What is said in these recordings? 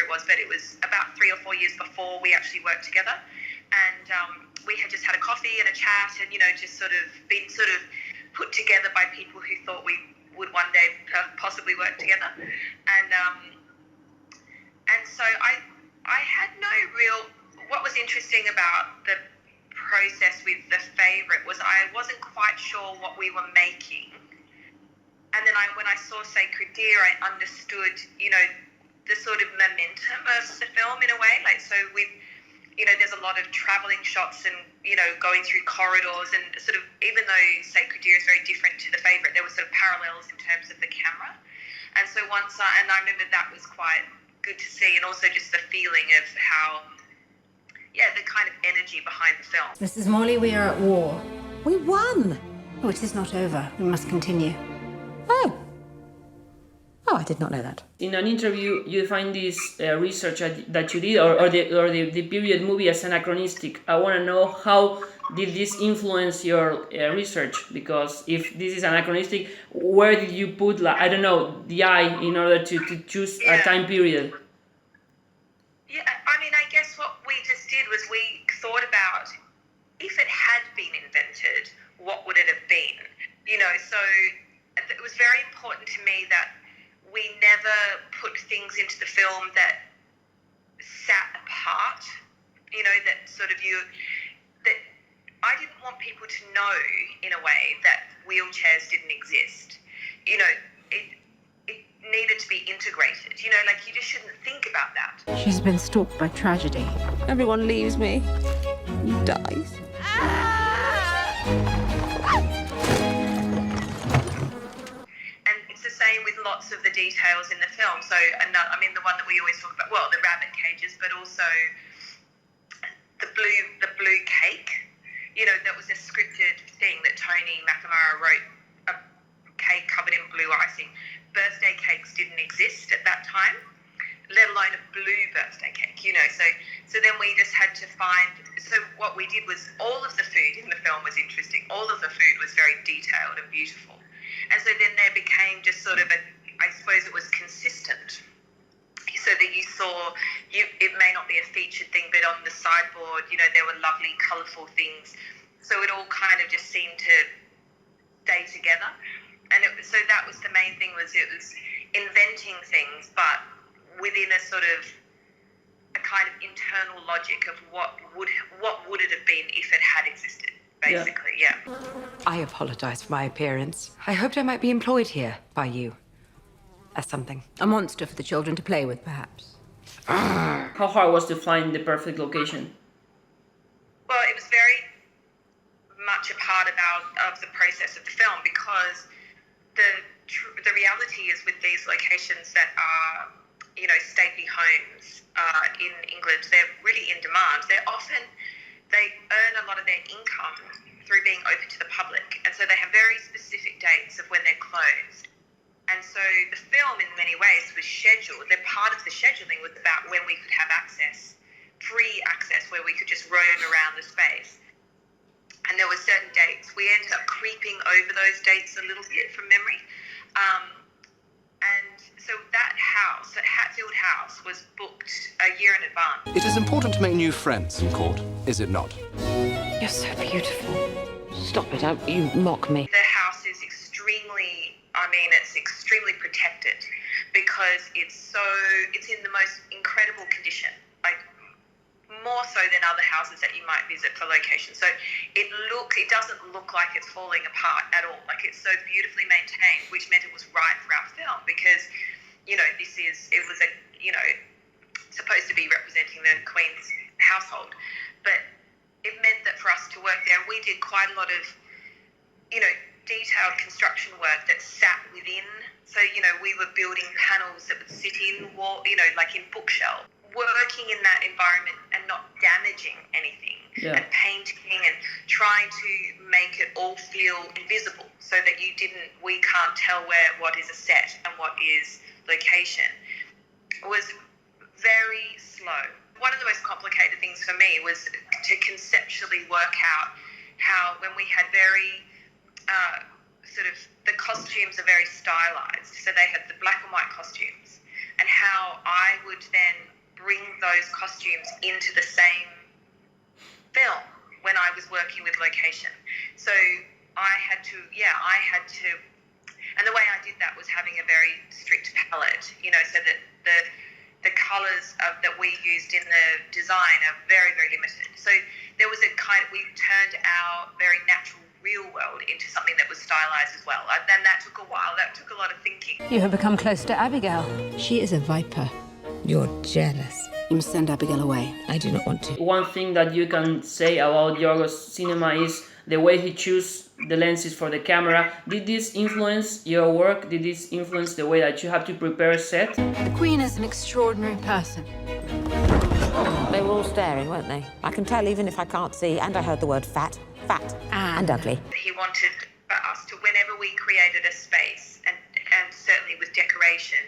it was, but it was about 3 or 4 years before we actually worked together. And we had just had a coffee and a chat and, just sort of been sort of put together by people who thought we would one day possibly work together. And so I had no real... What was interesting about the process with The Favourite was I wasn't quite sure what we were making. And then when I saw Sacred Deer, I understood, the sort of momentum of the film in a way. Like, so with, there's a lot of travelling shots and, going through corridors and sort of, even though Sacred Deer is very different to The Favourite, there were sort of parallels in terms of the camera. And so I remember that was quite good to see, and also just the feeling of how, the kind of energy behind the film. Mrs. Morley, we are at war. We won! Oh, it is not over. We must continue. Oh, I did not know that. In an interview, you define this research that you did, or the period movie as anachronistic. I want to know, how did this influence your research? Because if this is anachronistic, where did you put, the eye in order to choose a time period? Yeah, I guess what we just did was we thought about, if it had been invented, what would it have been? So it was very important to me that we never put things into the film that sat apart, that sort of that I didn't want people to know, in a way, that wheelchairs didn't exist. It needed to be integrated, you just shouldn't think about that. She's been stalked by tragedy. Everyone leaves me. He dies. And it's the same with lots of the details in the film. So, the one that we always talk about, well, the rabbit cages, but also the blue cake. That was a scripted thing that Tony McNamara wrote, a cake covered in blue icing. Birthday cakes didn't exist at that time, let alone a blue birthday cake, So then we just had to find... So what we did was, all of the food in the film was interesting. All of the food was very detailed and beautiful. And so then there became just sort of I suppose it was consistent. So that you saw, it may not be a featured thing, but on the sideboard, there were lovely, colourful things. So it all kind of just seemed to stay together. And so that was the main thing, was it was inventing things, but within a sort of a kind of internal logic of what would it have been if it had existed, basically, yeah. I apologise for my appearance. I hoped I might be employed here by you as something. A monster for the children to play with, perhaps. How hard was to find the perfect location? Well, it was very much a part of the process of the film, because the reality is, with these locations that are, stately homes in England, they're really in demand. They earn a lot of their income through being open to the public, and so they have very specific dates of when they're closed. And so the film, in many ways, was scheduled. Part of the scheduling was about when we could have access, free access, where we could just roam around the space. And there were certain dates. We ended up creeping over those dates a little bit from memory. And so that Hatfield House, was booked a year in advance. It is important to make new friends in court, is it not? You're so beautiful. Stop it, you mock me. The house is extremely protected, because it's in the most incredible condition, like more so than other houses that you might visit for location. So it doesn't look like it's falling apart at all. Like, it's so beautifully maintained, which meant it was right for our film, because it was supposed to be representing the Queen's household, but it meant that for us to work there, we did quite a lot of detailed construction work that sat within. So we were building panels that would sit in like in bookshelves, working in that environment and not damaging anything, and painting and trying to make it all feel invisible, so that we can't tell what is a set and what is location. It was very slow. One of the most complicated things for me was to conceptually work out how, when we had very the costumes are very stylized, so they had the black and white costumes, and how I would then bring those costumes into the same film when I was working with location. So I had to, and the way I did that was having a very strict palette, so that the colours that we used in the design are very, very limited. So there was we turned our very natural real world into something that was stylised as well. And then that took a while. That took a lot of thinking. You have become close to Abigail. She is a viper. You're jealous. You must send Abigail away. I do not want to. One thing that you can say about Yorgos' cinema is the way he chooses the lenses for the camera. Did this influence your work? Did this influence the way that you have to prepare a set? The Queen is an extraordinary person. They were all staring, weren't they? I can tell even if I can't see, and I heard the word fat, and ugly. He wanted for us to, whenever we created a space, and certainly with decoration,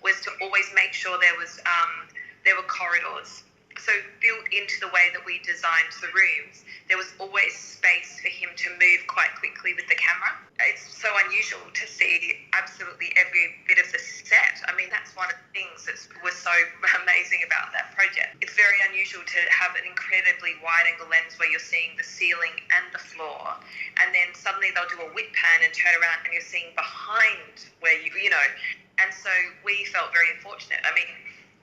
was to always make sure there were corridors. So built into the way that we designed the rooms, there was always space for him to move quite quickly with the camera. It's so unusual to see absolutely every bit of the set. I mean, that's one of the things that was so amazing about that project. It's very unusual to have an incredibly wide-angle lens where you're seeing the ceiling and the floor, and then suddenly they'll do a whip pan and turn around and you're seeing behind where and so we felt very fortunate. I mean,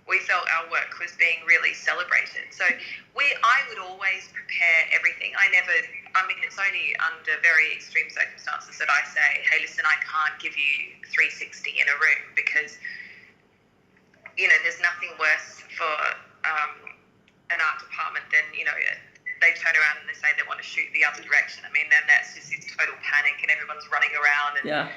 we felt our work was being really celebrated. So I would always prepare everything. It's only under very extreme circumstances that I say, hey, listen, I can't give you 360 in a room because, there's nothing worse for an art department than, they turn around and they say they want to shoot the other direction. I mean, then that's just this total panic and everyone's running around and,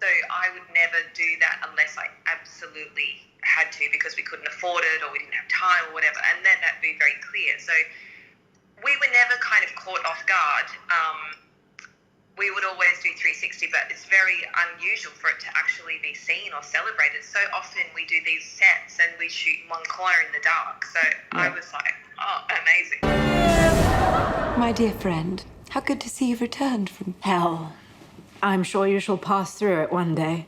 So I would never do that unless I absolutely had to because we couldn't afford it or we didn't have time or whatever. And then that'd be very clear. So we were never kind of caught off guard. We would always do 360, but it's very unusual for it to actually be seen or celebrated. So often we do these sets and we shoot in one corner in the dark. So I was like, oh, amazing. My dear friend, how good to see you've returned from Hell. I'm sure you shall pass through it one day.